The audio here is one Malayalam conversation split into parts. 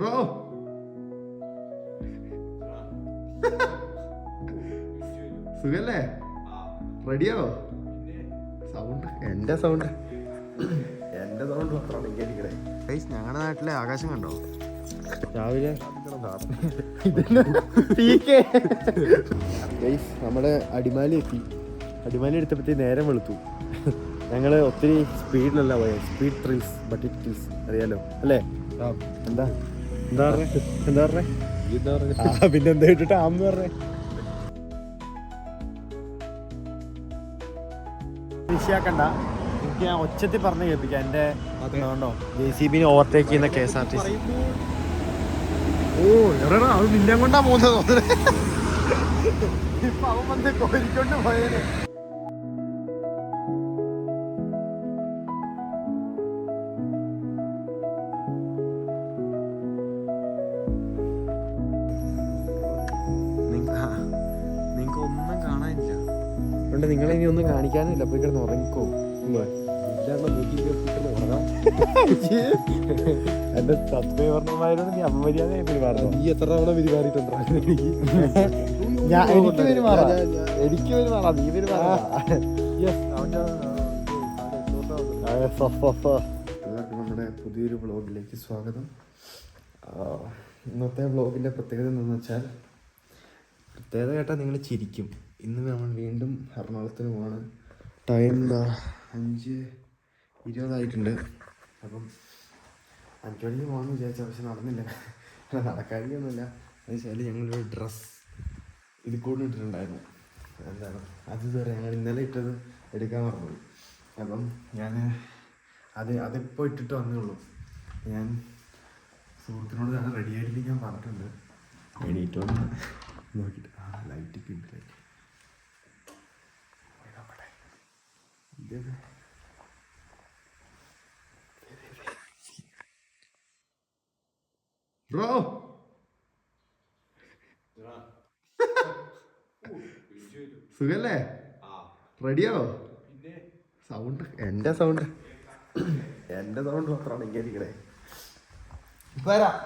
ബ്രോ സുഖല്ലേ? റെഡിയാവോ? സൗണ്ട് എന്റെ സൗണ്ട് മാത്രമാണ് ഇങ്ങനെ. ഞങ്ങളുടെ നാട്ടിലെ ആകാശം കണ്ടോ? രാവിലെ നമ്മള് അടിമാലി എത്തി. അടിമാലി എടുത്തപ്പോഴത്തേ നേരം വെളുത്തു. ഞങ്ങള് ഒത്തിരി സ്പീഡിലല്ല പോയത്. Speed thrills but it kills, അറിയാലോ അല്ലേ? എന്താ പറഞ്ഞേ? പിന്നെ എന്താ ഇട്ടിട്ട് ആന്ന് പറഞ്ഞേ? വിഷയാക്കണ്ട, എനിക്ക് ഞാൻ ഒച്ചത്തിൽ പറഞ്ഞ് കേൾപ്പിക്കാം. എൻ്റെ അതുകൊണ്ടോ JCB ഓവർടേക്ക് ചെയ്യുന്ന KSRTC. ഓ എറണ അത് നിന്നെ കൊണ്ടാ പോകുന്നത് തോന്നുന്നത്. ഇപ്പൊ അവൻ വന്ന് കോരിക്കൊണ്ട് പോയേനെ. നിങ്ങൾക്ക് ഒന്നും കാണാനില്ല, അതുകൊണ്ട് നിങ്ങളെ ഇനി ഒന്നും കാണിക്കാനില്ല. പോയി കിടന്ന് ഉറങ്ങിക്കോ. എന്റെ സബ്സ്ക്രൈബർമാരോട് നീ അപമര്യാദയായി പെരുമാറുന്നു. നീ എത്ര തവണ പെരുമാറിയിട്ടുണ്ടോ? എനിക്ക് പെരുമാറാം, നീ പെരുമാറാം. എല്ലാവർക്കും നമ്മുടെ പുതിയൊരു വ്ളോഗിലേക്ക് സ്വാഗതം. ഇന്നത്തെ വ്ളോഗിൻ്റെ പ്രത്യേകത എന്താണെന്ന് വെച്ചാൽ, പ്രത്യേകത കേട്ടാൽ നിങ്ങൾ ചിരിക്കും. ഇന്ന് നമ്മൾ വീണ്ടും എറണാകുളത്തിന് പോവാണ്. ടൈം 5:20 അപ്പം 5 മണിക്ക് പോകാമെന്ന് വിചാരിച്ചു, പക്ഷെ നടന്നില്ല. നടക്കാനിയൊന്നുമില്ല. അത് വെച്ചാൽ ഞങ്ങളൊരു ഡ്രസ്സ് ഇത് കൂടെ ഇട്ടിട്ടുണ്ടായിരുന്നു. എന്താണ് അത് ഇതുവരെ ഞങ്ങൾ ഇന്നലെ ഇട്ടത് എടുക്കാൻ പറഞ്ഞു. അപ്പം ഞാൻ അതിപ്പോൾ ഇട്ടിട്ട് വന്നേയുള്ളൂ. ഞാൻ സുഹൃത്തിനോട് അത് റെഡി ആയിട്ട് ഞാൻ പറഞ്ഞിട്ടുണ്ട്. എണീറ്റ് വന്ന് നോക്കിയിട്ട് ലൈറ്റൊക്കെ ഉണ്ട്. ലൈറ്റ് നോക്കട്ടെ. ഇതേ ബ്രോ സുഖല്ലേ? റെഡിയാവോ? സൗണ്ട് എന്റെ സൗണ്ട് മാത്രമാണ് ഇങ്ങനെ. വരാം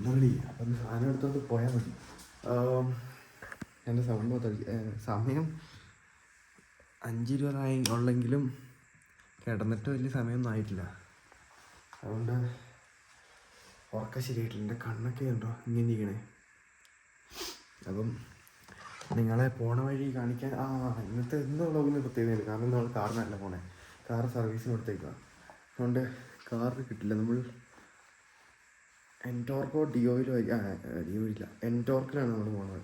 റെഡി. അപ്പം സാധനം എടുത്തോണ്ട് പോയാൽ മതി. എൻ്റെ സൗണ്ട് മൊത്തം സമയം 5:20 ഉള്ളെങ്കിലും കിടന്നിട്ട് വലിയ സമയമൊന്നും ആയിട്ടില്ല. അതുകൊണ്ട് ഉറക്കം ശരിയായിട്ടില്ല. എൻ്റെ കണ്ണൊക്കെ ഉണ്ടോ ഇങ്ങനെ ഇരിക്കണേ. അപ്പം നിങ്ങളെ പോണ വഴി കാണിക്കാൻ ഇന്നത്തെ വ്ളോഗിന് പ്രത്യേകതയില്ല. കാരണം നമ്മൾ കാറിനല്ല പോണേ, കാർ സർവീസിന് കൊടുത്തേക്കുക. അതുകൊണ്ട് കാറിന് കിട്ടില്ല. നമ്മൾ ഡിയോയിലോ ഇല്ല എൻടോർക്കിലാണ് നമ്മൾ പോകുന്നത്.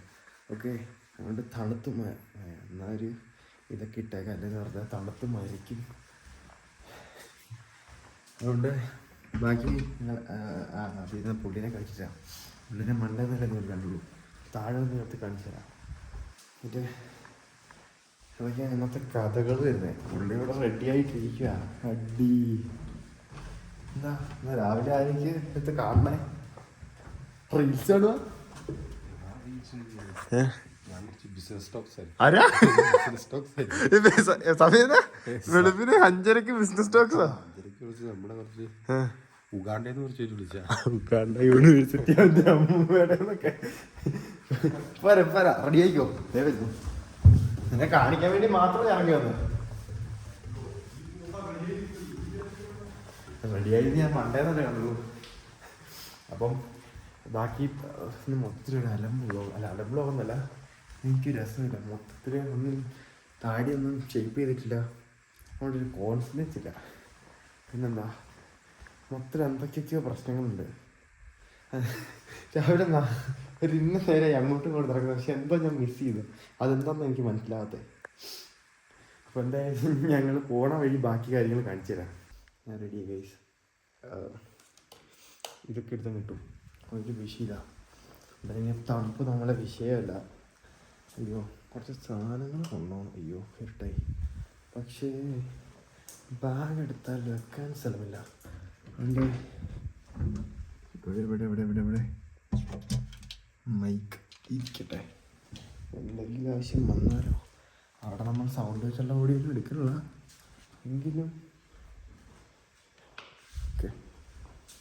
ഓക്കെ, അതുകൊണ്ട് തണുത്തും എന്നാൽ ഒരു ഇതൊക്കെ ഇട്ടേക്കാം, അല്ലെങ്കിൽ വെറുതെ തണുത്തും മരിക്കും. അതുകൊണ്ട് ബാക്കി പിന്നെ പുള്ളിനെ കാണിച്ചു തരാം. പുള്ളിനെ മണ്ടേന്നല്ലേ നിങ്ങൾ കണ്ടുള്ളൂ, താഴെ നിന്ന് എടുത്ത് കാണിച്ചു തരാം. എന്നിട്ട് അതൊക്കെയാണ് ഇന്നത്തെ കഥകൾ വരുന്നത്. പുള്ളി ഇവിടെ റെഡി ആയിട്ടിരിക്കുക. അടി എന്താ രാവിലെ ആരെനിക്ക് എടുത്ത് കാണണേ? റീൽസ് കാണുക? വെളുപ്പിന് 5:30 ബിസിനസ് ടോക്സാ. നമ്മുടെ കുറച്ച് ഉഗാണ്ടേന്ന് കുറച്ച് വിളിച്ചാ ഉഗാണ്ട യൂണിവേഴ്സിറ്റി റെഡി ആയിക്കോ. എന്നെ കാണിക്കാൻ വേണ്ടി മാത്രം ഇറങ്ങി വന്നു. റെഡിയായി ഞാൻ മണ്ടേന്നല്ലേ കണ്ടുള്ളൂ. അപ്പം ബാക്കി മൊത്തത്തിൽ ഒരു അലംബ്ലോഗൊന്നുമല്ല, എനിക്ക് രസമില്ല. മൊത്തത്തിൽ ഒന്നും താടിയൊന്നും ഷേപ്പ് ചെയ്തിട്ടില്ല, അതുകൊണ്ടൊരു കോൺഫിഡൻസ് ഇല്ല. പിന്നെന്താ മൊത്തത്തിൽ എന്തൊക്കെയൊക്കെയോ പ്രശ്നങ്ങളുണ്ട്. രാവിലെ ഒരു ഇന്ന നേരെ അങ്ങോട്ടും ഇങ്ങോട്ട് നടക്കുന്നത്, പക്ഷെ എന്തോ ഞാൻ മിസ് ചെയ്തു. അതെന്താണെന്ന് എനിക്ക് മനസ്സിലാവാത്തത്. അപ്പോൾ എന്തായാലും ഞങ്ങൾ പോണ വഴി ബാക്കി കാര്യങ്ങൾ കാണിച്ചു തരാം. ഞാൻ റെഡി ഗൈസ്. ഇതൊക്കെ എടുത്ത് കിട്ടും, ഒരു വിഷയമില്ല. എന്തായാലും തണുപ്പ് നമ്മളെ വിഷയമല്ല. അയ്യോ കുറച്ച് സാധനങ്ങൾ കൊണ്ടുപോകണം. അയ്യോ ഇരട്ടായി. പക്ഷേ ബാഗ് എടുത്താൽ വെക്കാൻ സ്ഥലമില്ല. അതുകൊണ്ട് ഇവിടെ മൈക്ക് ഇരിക്കട്ടെ, എന്തെങ്കിലും ആവശ്യം വന്നാലോ. അവിടെ നമ്മൾ സൗണ്ട് വെച്ചുള്ള ഓടിയൊന്നും എടുക്കുന്നില്ല എങ്കിലും. ഓക്കെ,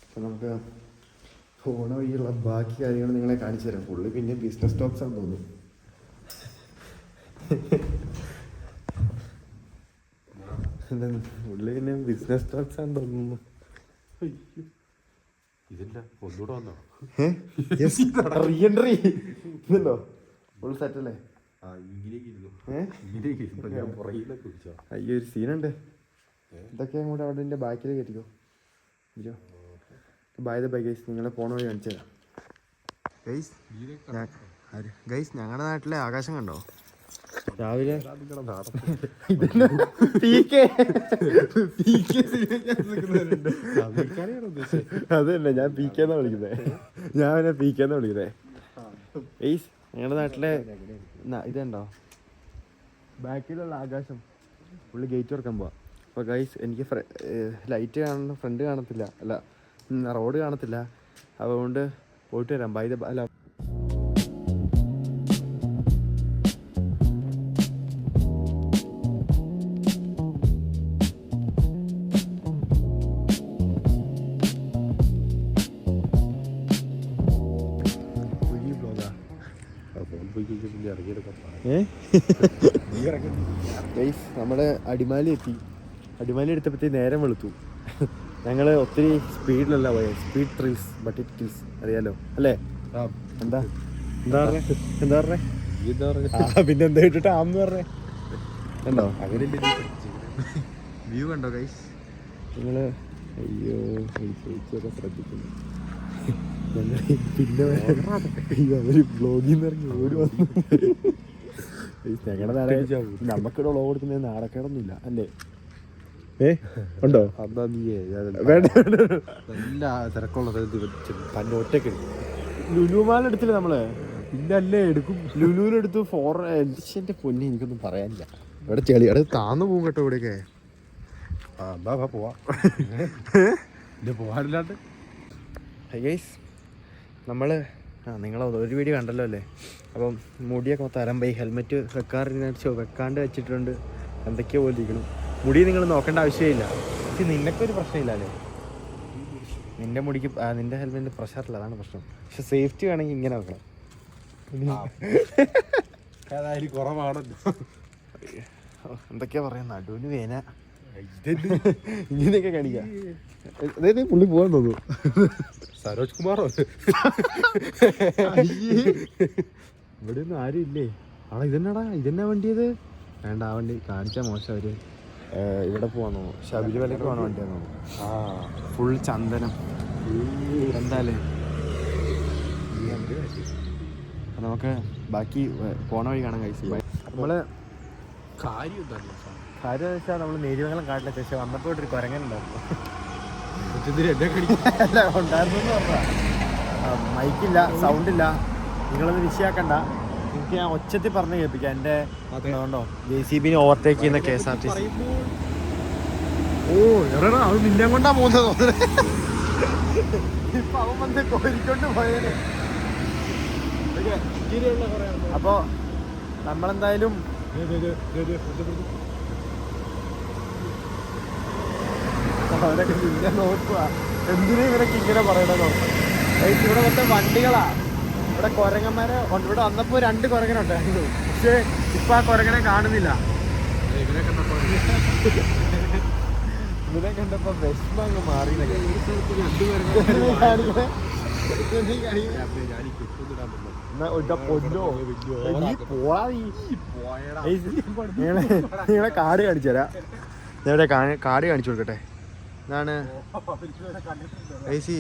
അപ്പോൾ നമുക്ക് പോണ വഴിയുള്ള ബാക്കി കാര്യങ്ങൾ നിങ്ങളെ കാണിച്ചു തരാം. പുള്ളി പിന്നെ ബിസിനസ് ടോക്സ് ആണെന്ന് തോന്നുന്നു. പുള്ളി പിന്നെ ബിസിനസ് ടോക്സ് ആണെന്ന് തോന്നുന്നു. ഇതില്ല ഒന്നുകൂടെ വന്നോ റീഎൻട്രി ഇതുണ്ടോ? ഫുൾ സെറ്റ് അല്ലേ? അയ്യോ ഒരു സീനുണ്ട്. ഇതൊക്കെ കൂടെ അവിടെ ബാക്കിൽ കയറ്റിക്കോ. ബൈ ദ ബൈ ഗൈസ്, നിങ്ങളെ പോണ വഴി കാണിച്ചു തരാം. ഗൈസ് ഞങ്ങളുടെ നാട്ടിലെ ആകാശം കണ്ടോ? രാവിലെ അത് തന്നെ ഞാൻ പി കെ എന്നാ വിളിക്കുന്നത്. ഞാൻ പിന്നെ പി കെ എന്നാ വിളിക്കുന്നത്. ഗൈസ് ഞങ്ങളുടെ നാട്ടിലെ ഇതുണ്ടോ ബാക്കിലുള്ള ആകാശം പുള്ളി ഗേറ്റ് തുറക്കാൻ പോവാ. അപ്പോൾ ഗൈസ് എനിക്ക് ലൈറ്റ് കാണുന്ന ഫ്രണ്ട് കാണത്തില്ല, അല്ല റോഡ് കാണത്തില്ല. അതുകൊണ്ട് പോയിട്ട് വരാം. ബൈ ദ അല്ല നമ്മുടെ അടിമാലി എത്തി. അടിമാലി എടുത്തപ്പോഴത്തേ നേരം വെളുത്തു. ഞങ്ങൾ ഒത്തിരി സ്പീഡിലല്ല പോയത്. Speed thrills but it kills, അറിയാലോ അല്ലേ? എന്താ എന്താ പറഞ്ഞേ? എന്താ പറഞ്ഞേ? പിന്നെ എന്താ ഇട്ടിട്ട് ആന്ന് പറഞ്ഞേ? കണ്ടോ അങ്ങനെ വ്യൂ കണ്ടോ ഗൈസ് നിങ്ങൾ? അയ്യോ ചോദിച്ചൊക്കെ ശ്രദ്ധിക്കുന്നു. പിന്നെ അവര് ബ്ലോഗിൽ നിന്ന് ഇറങ്ങി ഓടി വന്നു. ഞങ്ങളുടെ നാളെ നമുക്കിവിടെ വ്ളോഗ് കൊടുക്കുന്ന നാടക്കേടൊന്നുമില്ല അല്ലേ? ഉണ്ടോ? എല്ലാ തിരക്കുള്ള തന്നെ ഒറ്റക്ക് ലുലുമാല എടുത്തില്ല നമ്മള്? ഇല്ലല്ലേ എടുക്കും. ലുലുവിലെടുത്തു. എന്റെ പൊന്നി എനിക്കൊന്നും പറയാനില്ല. ഇവിടെ ചെളി അവിടെ താന്നു പോകും കേട്ടോ ഇവിടെയൊക്കെ. പോവാ പോവാനില്ലാണ്ട് ഗൈസ് നമ്മൾ നിങ്ങൾ ഒരു വീഡിയോ കണ്ടല്ലോ അല്ലേ? അപ്പം മുടിയൊക്കെ മൊത്തം അരമ്പൈ ഹെൽമെറ്റ് വെക്കാണ്ട് വെച്ചിട്ടുണ്ട്. എന്തൊക്കെയോ പോലെ ഇരിക്കണം. മുടി നിങ്ങൾ നോക്കേണ്ട ആവശ്യമില്ല. പക്ഷെ നിനക്കൊരു പ്രശ്നമില്ല അല്ലേ? നിന്റെ മുടിക്ക് നിന്റെ ഹെൽമെറ്റിന് പ്രഷറില്ല, അതാണ് പ്രശ്നം. പക്ഷെ സേഫ്റ്റി വേണമെങ്കിൽ ഇങ്ങനെ വെക്കണം. കുറവാണല്ലോ. എന്തൊക്കെയാ പറയാ, നടുവിന് വേന ഇങ്ങനെയൊക്കെ കാണിക്കാം. അതായത് പുള്ളി പോകാൻ തോന്നുന്നു. സരോജ് കുമാറോ? ഇവിടെ ഒന്നും ആരും ഇല്ലേ? ആടാ ഇതെന്നാടാ, ഇതെന്നാ വണ്ടിയത്? വേണ്ട, ആ വണ്ടി കാണിച്ചാൽ മോശം. അവര് ഇവിടെ പോവാന്നോ, ശബരിമലയ്ക്ക് പോകണ വണ്ടിയാന്നോ? ഫുൾ ചന്ദനം. എന്തായാലേ നമുക്ക് ബാക്കി പോണ വഴി കാണാൻ കഴിച്ചു. നമ്മള് കാര്യം വെച്ചാൽ നമ്മൾ നേരിമംഗലം കാട്ടിലെ ശേഷം വന്നപ്പോൾ ഒരു കുരങ്ങനുണ്ടായിരുന്നു. ഉണ്ടായിരുന്നു പറഞ്ഞാ മൈക്കില്ല, സൗണ്ടില്ല. നിങ്ങളൊന്ന് വിഷയാക്കണ്ട. എനിക്ക് ഞാൻ ഒച്ചത്തിൽ പറഞ്ഞ് കേൾപ്പിക്കാം. എൻ്റെ അതുകൊണ്ടോ JCB ഓവർടേക്ക് ചെയ്യുന്ന KSRTC. ഓ എവിടെയാ അത്? നിന്നെ കൊണ്ടാ പോകുന്നത് തോന്നുന്നത്. ഇപ്പൊ അവൻ വന്ന് കോരിക്കൊണ്ട് പോയതിന്. അപ്പോ നമ്മളെന്തായാലും അവരൊക്കെ നിന്നെ നോക്കുക. എന്തിനാ ഇവരൊക്കെ ഇങ്ങനെ പറയണോ? ഇവിടെ മൊത്തം വണ്ടികളാ. ഇവിടെ കുരങ്ങന്മാരെ ഇവിടെ വന്നപ്പോ 2 കുരങ്ങനുണ്ടായിരുന്നു. പക്ഷെ ഇപ്പൊ ആ കുരങ്ങനെ കാണുന്നില്ല. ഇവരെ കണ്ടപ്പോ വിഷമം അങ്ങ് മാറി. നിങ്ങളെ കാട് കാണിച്ചു തരാം. ഇവിടെ കാട് കാണിച്ചു കൊടുക്കട്ടെ. ഇതാണ്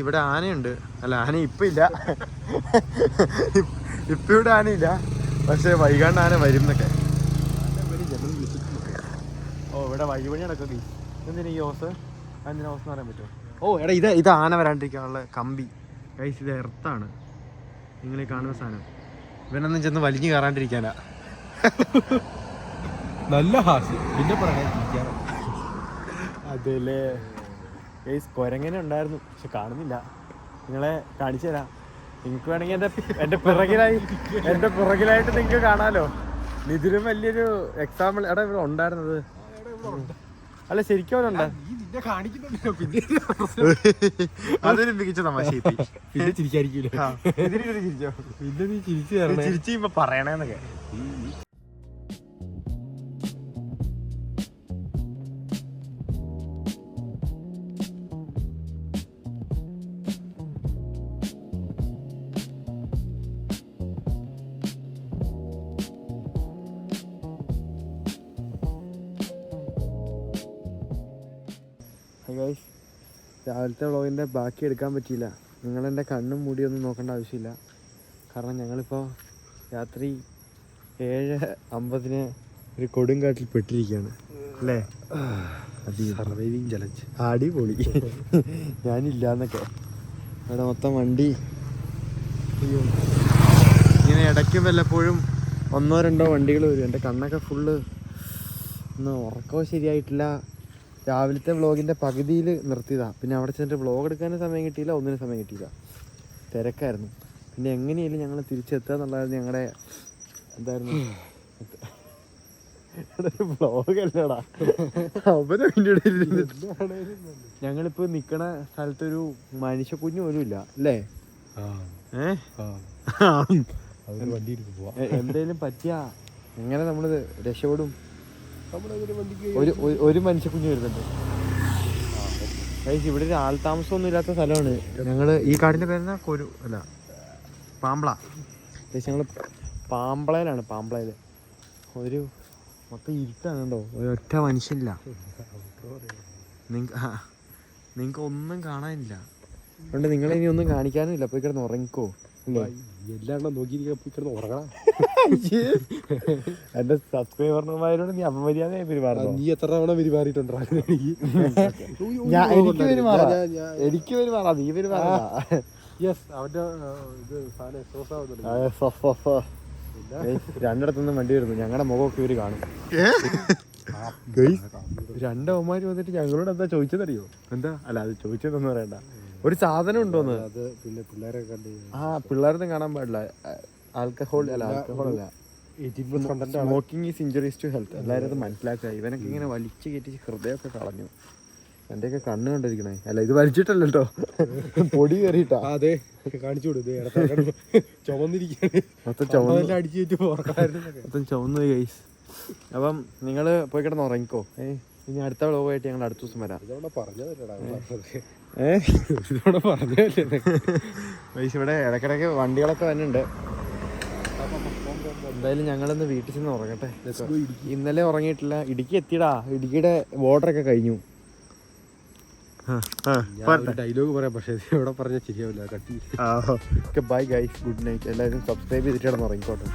ഇവിടെ ആനയുണ്ട്. അല്ല, ആന ഇപ്പം ഇല്ല. ഇപ്പം ഇവിടെ ആനയില്ല, പക്ഷെ വൈകാണ്ട് ആന വരും എന്നൊക്കെ. ഓ ഇവിടെ വഴിപണി നടക്കും. എന്തിനാ ഈ ഹോസ്? എന്തിനാ ഹോസ് എന്ന് പറയാൻ പറ്റുമോ? ഓ എടാ ഇത് ആന വരാണ്ടിരിക്കാനുള്ള കമ്പി. ഗൈസ് ഇത് എർത്താണ്. നിങ്ങൾ ഈ കാണുന്ന സാധനം ഇവനൊന്നും ചെന്ന് വലിഞ്ഞു കയറാണ്ടിരിക്കാനാ. നല്ല ഹാസ്യം. പിന്നെ പറയാൻ അതല്ലേ ഗൈസ്, കുരങ്ങനെ ഉണ്ടായിരുന്നു പക്ഷെ കാണുന്നില്ല. നിങ്ങളെ കാണിച്ചു തരാം. നിങ്ങൾക്ക് വേണമെങ്കിൽ എൻ്റെ പിറകിലായിട്ട് നിങ്ങൾക്ക് കാണാലോ. ഇതിലും വലിയൊരു എക്സാമ്പിൾ എടാ ഇവിടെ ഉണ്ടായിരുന്നത്. അല്ല ശരിക്കും അവനുണ്ടോ? നീ നിന്നെ കാണിക്കുന്നുണ്ടല്ലോ പിന്നെ അതൊരു മികച്ച തമാശ. പിന്നെ ചിരിക്കായിരിക്കൂല. ചിരിച്ചോ? പിന്നെ നീ ചിരിച്ചു തരണേ. ചിരിച്ച് ഇപ്പൊ പറയണേന്നൊക്കെ. രാവിലത്തെ വ്ളോഗിൻ്റെ ബാക്കി എടുക്കാൻ പറ്റിയില്ല. നിങ്ങളെൻ്റെ കണ്ണും മൂടിയൊന്നും നോക്കേണ്ട ആവശ്യമില്ല. കാരണം ഞങ്ങളിപ്പോൾ രാത്രി 7:50 ഒരു കൊടുങ്കാട്ടിൽ പെട്ടിരിക്കുകയാണ് അല്ലേ? സർവൈവിങ് ചലഞ്ച് അടിപൊളി. ഞാനില്ലാന്നൊക്കെ ഇവിടെ മൊത്തം വണ്ടി. ഇങ്ങനെ ഇടയ്ക്കും വല്ലപ്പോഴും 1-2 വണ്ടികൾ വരും. എൻ്റെ കണ്ണൊക്കെ ഫുള്ള് ഒന്ന് ഉറക്കവും ശരിയായിട്ടില്ല. രാവിലത്തെ വ്ളോഗിൻ്റെ പകുതിയിൽ നിർത്തിയതാണ്. പിന്നെ അവിടെ ചെന്നിട്ട് വ്ളോഗ് എടുക്കാനും സമയം കിട്ടിയില്ല, ഒന്നിനും സമയം കിട്ടിയില്ല, തിരക്കായിരുന്നു. പിന്നെ എങ്ങനെയായാലും ഞങ്ങൾ തിരിച്ചെത്തുക എന്നുള്ളതായിരുന്നു ഞങ്ങളുടെ എന്തായിരുന്നു വ്ളോഗല്ലടാ. അവരെ ഞങ്ങളിപ്പോൾ നിൽക്കണ സ്ഥലത്തൊരു മനുഷ്യക്കുഞ്ഞു പോലും ഇല്ല അല്ലേ? വണ്ടി എടുത്ത് പോവാം. എന്തേലും പറ്റിയാ എങ്ങനെ നമ്മൾ രക്ഷപ്പെടും? ഒരു മനുഷ്യക്കുഞ്ഞ് വരുന്നുണ്ട്. ഇവിടെ ഒരു ആൾ താമസമൊന്നും ഇല്ലാത്ത സ്ഥലമാണ്. ഞങ്ങൾ ഈ കാടിൻ്റെ പേരെന്നാ പാമ്പള. ഞങ്ങൾ പാമ്പളയിലാണ്. പാമ്പളയിൽ ഒരു മൊത്തം ഇരുട്ടാണ് കേട്ടോ. ഒരൊറ്റ മനുഷ്യനില്ല. നിങ്ങൾക്ക് ഒന്നും കാണാനില്ല. അതുകൊണ്ട് നിങ്ങളിനി ഒന്നും കാണിക്കാനും ഇല്ല. പോയി കിടന്ന് ഉറങ്ങിക്കോ അല്ലേ? എല്ലാം നോക്കിയിരിക്കാൻ പോയി കിടന്ന് ഉറങ്ങണം. എന്റെ സബ്സ്ക്രൈബർമാരോട് നീ അപമര്യാദയായി പെരുമാറുന്നു. നീ എത്ര തവണ പെരുമാറിയിട്ടുണ്ടോ? എനിക്ക് പെരുമാറാ, നീ പെരുമാറാ. അവന്റെ രണ്ടിടത്തുനിന്നും വണ്ടി വരുന്നു. ഞങ്ങളുടെ മുഖമൊക്കെ ഇവര് കാണും. 2 അവന്മാര് വന്നിട്ട് ഞങ്ങളോട് എന്താ ചോദിച്ചതറിയോ? എന്താ അല്ല അത് ചോദിച്ചതൊന്നും പറയണ്ട. ഒരു സാധനം ഉണ്ടോന്ന്. അത് പിന്നെ പിള്ളേരെ കണ്ട് പിള്ളേരൊന്നും കാണാൻ പാടില്ല. ആൽക്കഹോൾ അല്ല smoking is injuries to health. എല്ലാവരും അത് മനസ്സിലാക്കുക. ഇവനൊക്കെ ഇങ്ങനെ വലിച്ചു കയറ്റി ഹൃദയമൊക്കെ കളഞ്ഞു. എന്റെയൊക്കെ കണ്ണ് കണ്ടിരിക്കണേ. അല്ല ഇത് വലിച്ചിട്ടല്ലോ കേട്ടോ, പൊടി കയറിയിട്ടാ. അതെ കാണിച്ചു കൊടുത്തേ. ചുമന്നിരിക്കാണ് മൊത്തം ചുമന്നു ഗൈസ്. അപ്പം നിങ്ങൾ പോയി കിടന്ന് ഉറങ്ങിക്കോ. ഇനി അടുത്ത വ്ളോഗായിട്ട് ഞങ്ങൾ അടുത്ത ദിവസം വരാം. ഗൈസ് ഇവിടെ ഇടയ്ക്കിടയ്ക്ക് വണ്ടികളൊക്കെ വരുന്നുണ്ട്. എന്തായാലും ഞങ്ങളിന്ന് വീട്ടിൽ ചെന്ന് ഉറങ്ങട്ടെ. ഇന്നലെ ഉറങ്ങിയിട്ടില്ല. ഇടുക്കി എത്തിയടാ. ഇടുക്കിയുടെ ബോർഡറൊക്കെ കഴിഞ്ഞു. ഡയലോഗ് പറയാം, പക്ഷേ ഇവിടെ പറഞ്ഞാൽ ശരിയാവില്ല. Bye guys, good night. എല്ലാവരും സബ്സ്ക്രൈബ് ചെയ്തിട്ട് കിടന്ന് ഉറങ്ങിക്കോട്ടെ.